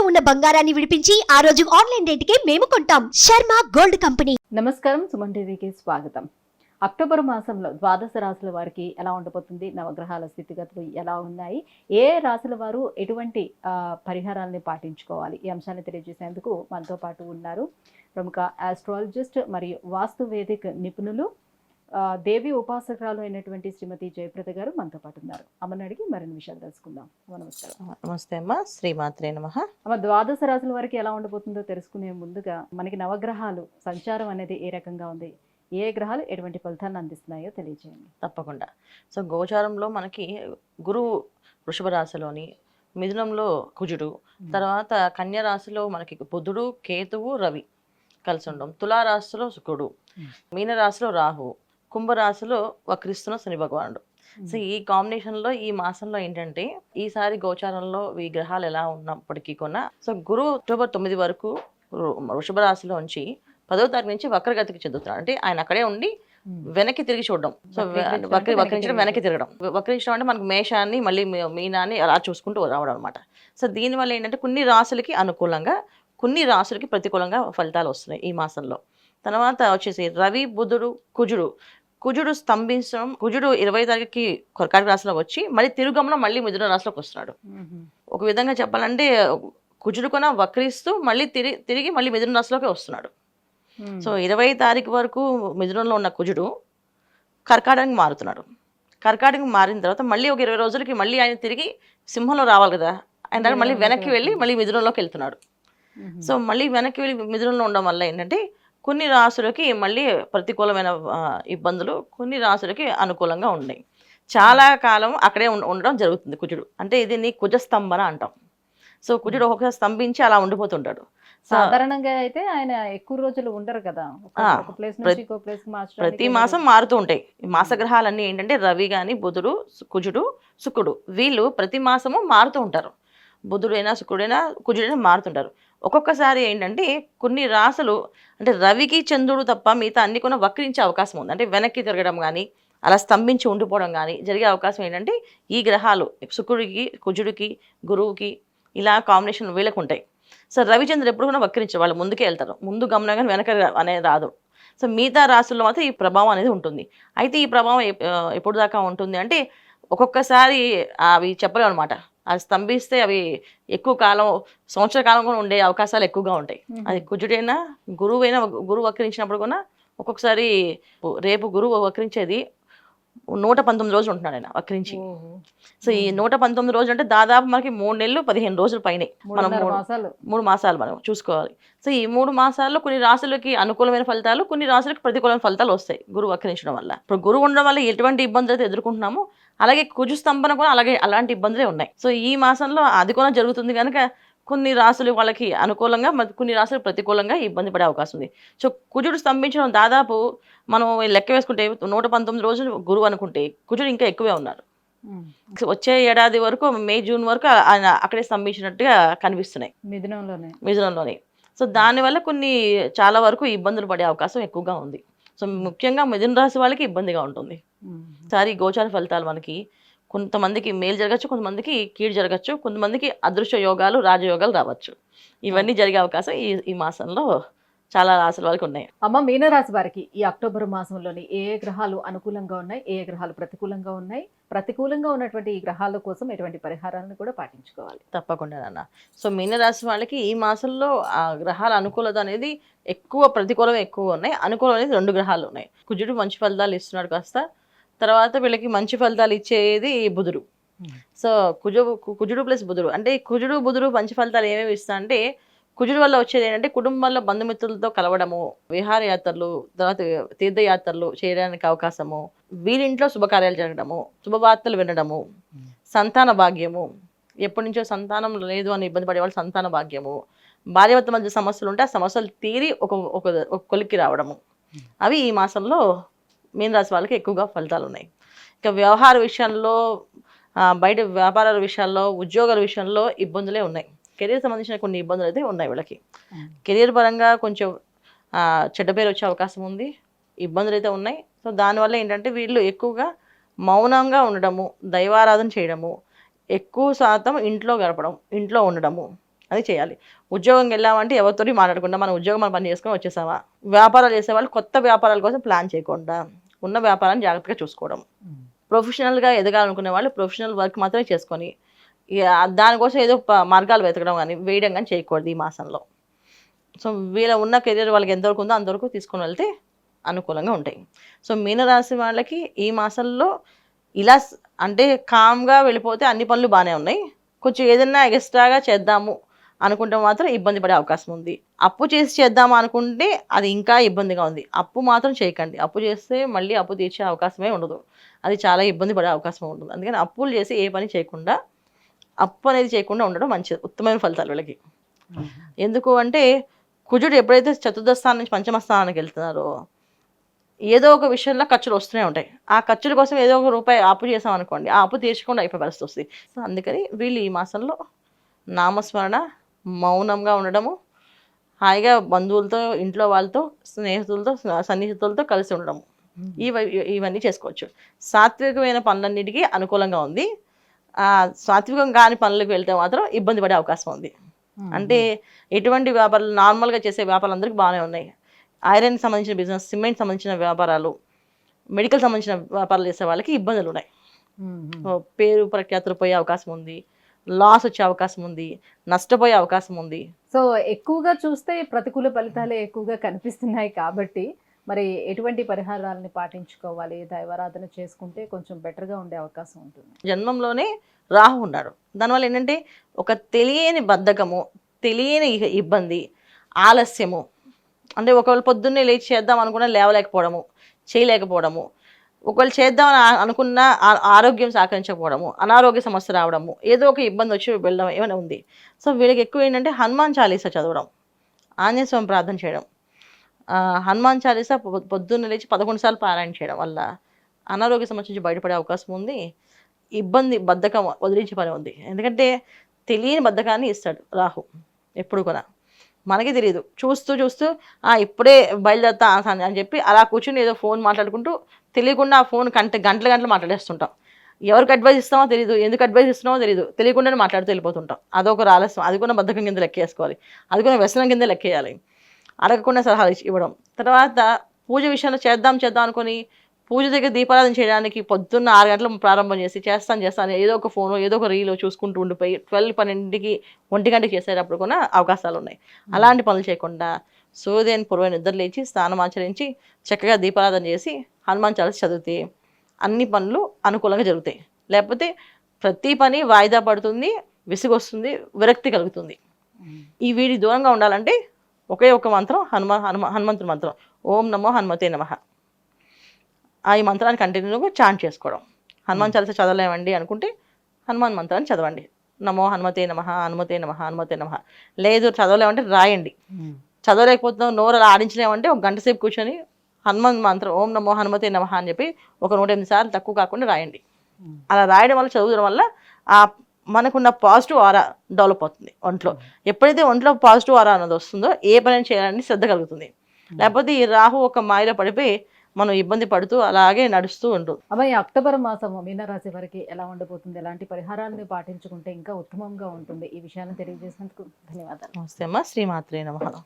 ఉన్న బంగారాన్ని విడిపించి ఆ రోజు ఆన్లైన్ రేటుకే మేము కొంటాం. Sharma gold company. నమస్కారం, సుమన్ టీవీకి స్వాగతం. అక్టోబర్ మాసంలో ద్వాదశ రాశుల వారికి ఎలా ఉండబోతుంది, నవగ్రహాల స్థితిగతులు ఎలా ఉన్నాయి, ఏ రాశుల వారు ఎటువంటి పరిహారాలని పాటించుకోవాలి, ఈ అంశాన్ని తెలియజేసేందుకు మనతో పాటు ఉన్నారు ప్రముఖ ఆస్ట్రాలజిస్ట్ మరియు వాస్తు వేదిక నిపుణులు దేవి ఉపాసకురాలు అయినటువంటి శ్రీమతి జయప్రద గారు మనతో పాటు ఉన్నారు. అమ్మని అడిగి మరిన్ని విషయాలు తెలుసుకుందాం. నమస్కారం. నమస్తే అమ్మ, శ్రీమాత్రే నమః. అమ్మ, ద్వాదశ రాశుల వారికి ఎలా ఉండబోతుందో తెలుసుకునే ముందుగా మనకి నవగ్రహాలు సంచారం అనేది ఏ రకంగా ఉంది, ఏ గ్రహాలు ఎటువంటి ఫలితాలను అందిస్తున్నాయో తెలియజేయండి. తప్పకుండా. సో గోచారంలో మనకి గురువు వృషభ రాశిలోని, మిథునంలో కుజుడు, తర్వాత కన్య రాశిలో మనకి బుధుడు, కేతువు, రవి కలిసి ఉండడం, తులారాశిలో శుక్రుడు, మీనరాశిలో రాహు, కుంభరాశిలో వక్రిస్తున్న శని భగవానుడు. సో ఈ కాంబినేషన్లో ఈ మాసంలో ఏంటంటే ఈసారి గోచారంలో ఈ గ్రహాలు ఎలా ఉన్నప్పటికీ కూడా, సో గురువు అక్టోబర్ 9 వరకు వృషభ రాశిలో ఉంచి 10వ తారీఖు నుంచి వక్రగతికి చెందుతున్నాడు. అంటే ఆయన అక్కడే ఉండి వెనక్కి తిరిగి చూడడం. సో వక్రించడం, వెనక్కి తిరగడం. వక్రించడం అంటే మనకు మేషాన్ని మళ్ళీ మీనాన్ని అలా చూసుకుంటూ రావడం అనమాట. సో దీనివల్ల ఏంటంటే కొన్ని రాశులకి అనుకూలంగా, కొన్ని రాశులకి ప్రతికూలంగా ఫలితాలు వస్తున్నాయి ఈ మాసంలో. తర్వాత వచ్చేసి రవి, బుధుడు, కుజుడు స్తంభించడం. కుజుడు 20వ తారీఖుకి కర్కాటక రాశిలోకి వచ్చి మళ్ళీ తిరుగమనం మళ్ళీ మిథున రాశిలోకి వస్తున్నాడు. ఒక విధంగా చెప్పాలంటే కుజుడు కూడా వక్రిస్తూ మళ్ళీ తిరిగి మళ్ళీ మిథున రాశిలోకి వస్తున్నాడు. సో 20వ తారీఖు వరకు మిథునంలో ఉన్న కుజుడు కర్కాటకానికి మారుతున్నాడు. కర్కాటకం మారిన తర్వాత మళ్ళీ ఒక 20 రోజులకి మళ్ళీ ఆయన తిరిగి సింహంలో రావాలి కదా, ఆయన మళ్ళీ వెనక్కి వెళ్ళి మళ్ళీ మిథునంలోకి వెళ్తున్నాడు. సో మళ్ళీ వెనక్కి వెళ్ళి మిథునంలో ఉండడం వల్ల ఏంటంటే కొన్ని రాశులకి మళ్ళీ ప్రతికూలమైన ఇబ్బందులు, కొన్ని రాశులకి అనుకూలంగా ఉన్నాయి. చాలా కాలం అక్కడే ఉండడం జరుగుతుంది కుజుడు. అంటే ఇది నీ కుజస్తంభన అంటాం. సో కుజుడు ఒక్కొక్కసారి స్తంభించి అలా ఉండిపోతుంటాడు. సాధారణంగా అయితే ఆయన ఎక్కువ రోజులు ఉండరు కదా, ప్రతి మాసం మారుతూ ఉంటాయి. మాసగ్రహాలన్నీ ఏంటంటే రవి కానీ, బుధుడు, కుజుడు, శుక్రుడు, వీళ్ళు ప్రతి మాసము మారుతూ ఉంటారు. బుధుడైనా, శుక్రుడైనా, కుజుడైనా మారుతుంటారు. ఒక్కొక్కసారి ఏంటంటే కొన్ని రాశులు అంటే రవికి, చంద్రుడు తప్ప మిగతా అన్ని కూడా వక్రించే అవకాశం ఉంది. అంటే వెనక్కి తిరగడం కానీ, అలా స్తంభించి ఉండిపోవడం కానీ జరిగే అవకాశం ఏంటంటే ఈ గ్రహాలు శుక్రుడికి, కుజుడికి, గురువుకి ఇలా కాంబినేషన్ వీళ్ళకు ఉంటాయి. సో రవిచంద్రుడు ఎప్పుడు కూడా వక్రించారు, వాళ్ళు ముందుకే వెళ్తారు. ముందు గమనం కానీ వెనక అనేది రాదు. సో మిగతా రాశుల్లో మాత్రం ఈ ప్రభావం అనేది ఉంటుంది. అయితే ఈ ప్రభావం ఎప్పుడు దాకా ఉంటుంది అంటే ఒక్కొక్కసారి అవి చెప్పలేము అనమాట. అది స్తంభిస్తే అవి ఎక్కువ కాలం, సంవత్సర కాలం కూడా ఉండే అవకాశాలు ఎక్కువగా ఉంటాయి. అది కుజుడైనా, గురువు వక్రించినప్పుడు కూడా ఒక్కొక్కసారి రేపు గురువు వక్రించేది 119 రోజులు ఉంటున్నాడు ఆయన వక్రించి. సో ఈ 119 రోజులు అంటే దాదాపు మనకి 3 నెలలు 15 రోజుల పైనే, మనం 3 మాసాలు మనం చూసుకోవాలి. సో ఈ 3 మాసాల్లో కొన్ని రాశులకి అనుకూలమైన ఫలితాలు, కొన్ని రాశులకి ప్రతికూలమైన ఫలితాలు వస్తాయి గురువు వక్రించడం వల్ల. ఇప్పుడు గురువు ఉండడం వల్ల ఎటువంటి ఇబ్బందులు అయితే ఎదుర్కొంటున్నామో అలాగే కుజు స్తంభన కూడా అలాంటి ఇబ్బందులే ఉన్నాయి. సో ఈ మాసంలో అది కూడా జరుగుతుంది కనుక కొన్ని రాశులు వాళ్ళకి అనుకూలంగా, కొన్ని రాశులు ప్రతికూలంగా ఇబ్బంది పడే అవకాశం ఉంది. సో కుజుడు స్తంభించడం దాదాపు మనం లెక్క వేసుకుంటే 119 రోజులు గురువు అనుకుంటే కుజుడు ఇంకా ఎక్కువే ఉన్నారు. వచ్చే ఏడాది వరకు, మే, జూన్ వరకు ఆయన అక్కడే స్తంభించినట్టుగా కనిపిస్తున్నాయి మిథునంలోనే. సో దానివల్ల చాలా వరకు ఇబ్బందులు పడే అవకాశం ఎక్కువగా ఉంది. సో ముఖ్యంగా మిథున రాశి వాళ్ళకి ఇబ్బందిగా ఉంటుంది. సారి గోచార ఫలితాలు మనకి కొంతమందికి మేలు జరగచ్చు, కొంతమందికి కీడు జరగచ్చు, కొంతమందికి అదృశ్య యోగాలు, రాజయోగాలు రావచ్చు. ఇవన్నీ జరిగే అవకాశం ఈ మాసంలో చాలా రాశుల వాళ్ళకి ఉన్నాయి. అమ్మ, మీనరాశి వారికి ఈ అక్టోబర్ మాసంలోని ఏ గ్రహాలు అనుకూలంగా ఉన్నాయి, ఏ గ్రహాలు ప్రతికూలంగా ఉన్నాయి, ప్రతికూలంగా ఉన్నటువంటి ఈ గ్రహాల కోసం ఎటువంటి పరిహారాలను కూడా పాటించుకోవాలి? తప్పకుండా నాన్న. సో మీనరాశి వాళ్ళకి ఈ మాసంలో ఆ గ్రహాల అనుకూలత అనేది ఎక్కువ, ప్రతికూలం ఎక్కువ ఉన్నాయి. అనుకూలం అనేది 2 గ్రహాలు ఉన్నాయి. కుజుడు మంచి ఫలితాలు ఇస్తున్నాడు కాస్త, తర్వాత వీళ్ళకి మంచి ఫలితాలు ఇచ్చేది బుధుడు. సో కుజుడు ప్లస్ బుధుడు అంటే కుజుడు, బుధుడు మంచి ఫలితాలు ఏమేమి ఇస్తా అంటే, కుజుడు వల్ల వచ్చేది ఏంటంటే కుటుంబంలో బంధుమిత్రులతో కలవడము, విహారయాత్రలు, తర్వాత తీర్థయాత్రలు చేయడానికి అవకాశము, వీరింట్లో శుభకార్యాలు జరగడము, శుభవార్తలు వినడము, సంతాన భాగ్యము, ఎప్పటి నుంచో సంతానం లేదు అని ఇబ్బంది పడేవాళ్ళు సంతాన భాగ్యము, భార్యాభర్త మధ్య సమస్యలు ఉంటే ఆ సమస్యలు తీరి ఒక కొలిక్కి రావడము, అవి ఈ మాసంలో మీనరాశి వాళ్ళకి ఎక్కువగా ఫలితాలు ఉన్నాయి. ఇక వ్యవహార విషయంలో, బయట వ్యాపారాల విషయాల్లో, ఉద్యోగాల విషయంలో ఇబ్బందులే ఉన్నాయి. కెరీర్ సంబంధించిన కొన్ని ఇబ్బందులు అయితే ఉన్నాయి వీళ్ళకి. కెరీర్ పరంగా కొంచెం చెడ్డ పేరు వచ్చే అవకాశం ఉంది, ఇబ్బందులు అయితే ఉన్నాయి. సో దానివల్ల ఏంటంటే వీళ్ళు ఎక్కువగా మౌనంగా ఉండడము, దైవారాధన చేయడము, ఎక్కువ శాతం ఇంట్లో గడపడం, ఇంట్లో ఉండడము, అది చేయాలి. ఉద్యోగం వెళ్ళామంటే ఎవరితోటి మాట్లాడకుండా మన ఉద్యోగం మనం పని చేసుకొని వచ్చేసామా. వ్యాపారాలు చేసేవాళ్ళు కొత్త వ్యాపారాల కోసం ప్లాన్ చేయకుండా ఉన్న వ్యాపారాన్ని జాగ్రత్తగా చూసుకోవడం. ప్రొఫెషనల్గా ఎదగాలనుకునే వాళ్ళు ప్రొఫెషనల్ వర్క్ మాత్రమే చేసుకొని దానికోసం ఏదో మార్గాలు వెతకడం కానీ వేయడం కానీ చేయకూడదు ఈ మాసంలో. సో వీళ్ళ ఉన్న కెరీర్ వాళ్ళకి ఎంతవరకు ఉందో అంతవరకు తీసుకొని వెళ్తే అనుకూలంగా ఉంటాయి. సో మీనరాశి వాళ్ళకి ఈ మాసంలో ఇలా అంటే కామ్గా వెళ్ళిపోతే అన్ని పనులు బాగానే ఉన్నాయి. కొంచెం ఏదైనా ఎక్స్ట్రాగా చేద్దాము అనుకుంటే మాత్రం ఇబ్బంది పడే అవకాశం ఉంది. అప్పు చేసి చేద్దాము అనుకుంటే అది ఇంకా ఇబ్బందిగా ఉంది. అప్పు మాత్రం చేయకండి. అప్పు చేస్తే మళ్ళీ అప్పు తీర్చే అవకాశమే ఉండదు. అది చాలా ఇబ్బంది పడే అవకాశం ఉంటుంది. అందుకని అప్పులు చేసి ఏ పని చేయకుండా అప్పు అనేది చేయకుండా ఉండడం మంచిది, ఉత్తమమైన ఫలితాలు వీళ్ళకి. ఎందుకు అంటే కుజుడు ఎప్పుడైతే చతుర్థ స్థానం నుంచి పంచమ స్థానానికి వెళ్తున్నారో ఏదో ఒక విషయంలో ఖర్చులు వస్తూనే ఉంటాయి. ఆ ఖర్చుల కోసం ఏదో ఒక రూపాయి అప్పు చేసాం అనుకోండి, ఆ అప్పు తీర్చకుండా అయిపోయే పరిస్థితి వస్తుంది. సో అందుకని వీళ్ళు ఈ మాసంలో నామస్మరణ, మౌనంగా ఉండడము, హాయిగా బంధువులతో, ఇంట్లో వాళ్ళతో, స్నేహితులతో, సన్నిహితులతో కలిసి ఉండడము, ఇవన్నీ చేసుకోవచ్చు. సాత్వికమైన పనులన్నిటికీ అనుకూలంగా ఉంది. సాత్వికం కాని పనులకు వెళ్తే మాత్రం ఇబ్బంది పడే అవకాశం ఉంది. అంటే ఎటువంటి వ్యాపారాలు నార్మల్గా చేసే వ్యాపారాలు అందరికీ బాగానే ఉన్నాయి. ఐరన్ సంబంధించిన బిజినెస్, సిమెంట్ సంబంధించిన వ్యాపారాలు, మెడికల్ సంబంధించిన వ్యాపారాలు చేసే వాళ్ళకి ఇబ్బందులు ఉన్నాయి. పేరు ప్రఖ్యాతులు పోయే అవకాశం ఉంది, లాస్ వచ్చే అవకాశం ఉంది, నష్టపోయే అవకాశం ఉంది. సో ఎక్కువగా చూస్తే ప్రతికూల ఫలితాలే ఎక్కువగా కనిపిస్తున్నాయి కాబట్టి మరి ఎటువంటి పరిహారాలని పాటించుకోవాలి, దైవారాధన చేసుకుంటే కొంచెం బెటర్గా ఉండే అవకాశం ఉంటుంది? జన్మంలోనే రాహు ఉన్నాడు. దానివల్ల ఏంటంటే ఒక తెలియని బద్ధకము, తెలియని ఇబ్బంది, ఆలస్యము, అంటే ఒకవేళ పొద్దున్నే లేచి చేద్దాం అనుకున్నా లేవలేకపోవడము, చేయలేకపోవడము, ఒకవేళ చేద్దామని అనుకున్న ఆరోగ్యం సహకరించకపోవడము, అనారోగ్య సమస్య రావడము, ఏదో ఒక ఇబ్బంది వచ్చి వెళ్ళడం ఏమైనా ఉంది. సో వీళ్ళకి ఎక్కువ ఏంటంటే హనుమాన్ చాలీసా చదవడం, ఆంజనేయ స్వామి ప్రార్థన చేయడం, హనుమాన్ చాలీసా పొద్దున్న లేచి 11 సార్లు పారాయణ చేయడం వల్ల అనారోగ్య సమస్య నుంచి బయటపడే అవకాశం ఉంది. ఇబ్బంది, బద్ధకం వదిలించే పని ఉంది. ఎందుకంటే తెలియని బద్ధకాన్ని ఇస్తాడు రాహు ఎప్పుడు కూడా. మనకి తెలియదు, చూస్తూ చూస్తూ ఇప్పుడే బయలుదేరుతా అని చెప్పి అలా కూర్చుని ఏదో ఫోన్ మాట్లాడుకుంటూ తెలియకుండా ఆ ఫోన్ గంటలు మాట్లాడేస్తుంటాం. ఎవరికి అడ్వైస్ ఇస్తామో తెలియదు, ఎందుకు అడ్వైస్ ఇస్తున్నామో తెలియదు, తెలియకుండానే మాట్లాడుతూ వెళ్ళిపోతుంటాం. అదొక ఆలస్యం, అది కూడా బద్ధకం కింద లెక్కేసుకోవాలి, అది కూడా వ్యసనం కింద లెక్కేయాలి. అడగకుండా సలహాలు ఇవ్వడం. తర్వాత పూజ విషయంలో చేద్దాం అనుకొని పూజ దగ్గర దీపారాధన చేయడానికి పొద్దున్న 6 గంటలకు ప్రారంభం చేసి చేస్తాను ఏదో ఒక ఫోను, ఏదో ఒక రీలో చూసుకుంటూ ఉండిపోయి 12-12కి 1 గంటకి చేసేటప్పుడు కూడా అవకాశాలు ఉన్నాయి. అలాంటి పనులు చేయకుండా సూర్యోదయం పూర్వ నిద్ర లేచి స్నానం ఆచరించి చక్కగా దీపారాధన చేసి హనుమాన్ చాలీసా చదివితే అన్ని పనులు అనుకూలంగా జరుగుతాయి. లేకపోతే ప్రతి పని వాయిదా పడుతుంది, విసుగొస్తుంది, విరక్తి కలుగుతుంది. ఈ వీడి దూరంగా ఉండాలంటే ఒకే ఒక మంత్రం, హనుమంతుడి మంత్రం, ఓం నమో హనుమతే నమః. ఈ మంత్రాన్ని కంటిన్యూగా చాంట్ చేసుకోవడం. హనుమాన్ చాలీసా చదవలేమండి అనుకుంటే హనుమాన్ మంత్రాన్ని చదవండి. నమో హనుమతే నమః, హనుమతే నమః, హనుమతే నమః. లేదు చదవలేమంటే రాయండి. చదవలేకపోతున్నాం, నోరు అలా ఆడించలేమంటే 1 గంట సేపు కూర్చొని హనుమాన్ మంత్రం ఓం నమో హనుమతే నమః అని చెప్పి ఒక 108 సార్లు తక్కువ కాకుండా రాయండి. అలా రాయడం వల్ల, చదవడం వల్ల మనకున్న పాజిటివ్ ఆరా డెవలప్ అవుతుంది ఒంట్లో. ఎప్పుడైతే ఒంట్లో పాజిటివ్ ఆరా అన్నది వస్తుందో ఏ పని చేయాలని శ్రద్ధ కలుగుతుంది. లేకపోతే ఈ రాహు ఒక మాయలో పడిపోయి మనం ఇబ్బంది పడుతూ అలాగే నడుస్తూ ఉంటుంది. అబ్బాయి అక్టోబర్ మాసము మీనరాశి వారికి ఎలా ఉండబోతుంది, ఎలాంటి పరిహారాలను పాటించుకుంటే ఇంకా ఉత్తమంగా ఉంటుంది, ఈ విషయాన్ని తెలియజేసినందుకు ధన్యవాదాలు. నమస్తే అమ్మ. శ్రీమాత్రే నమః.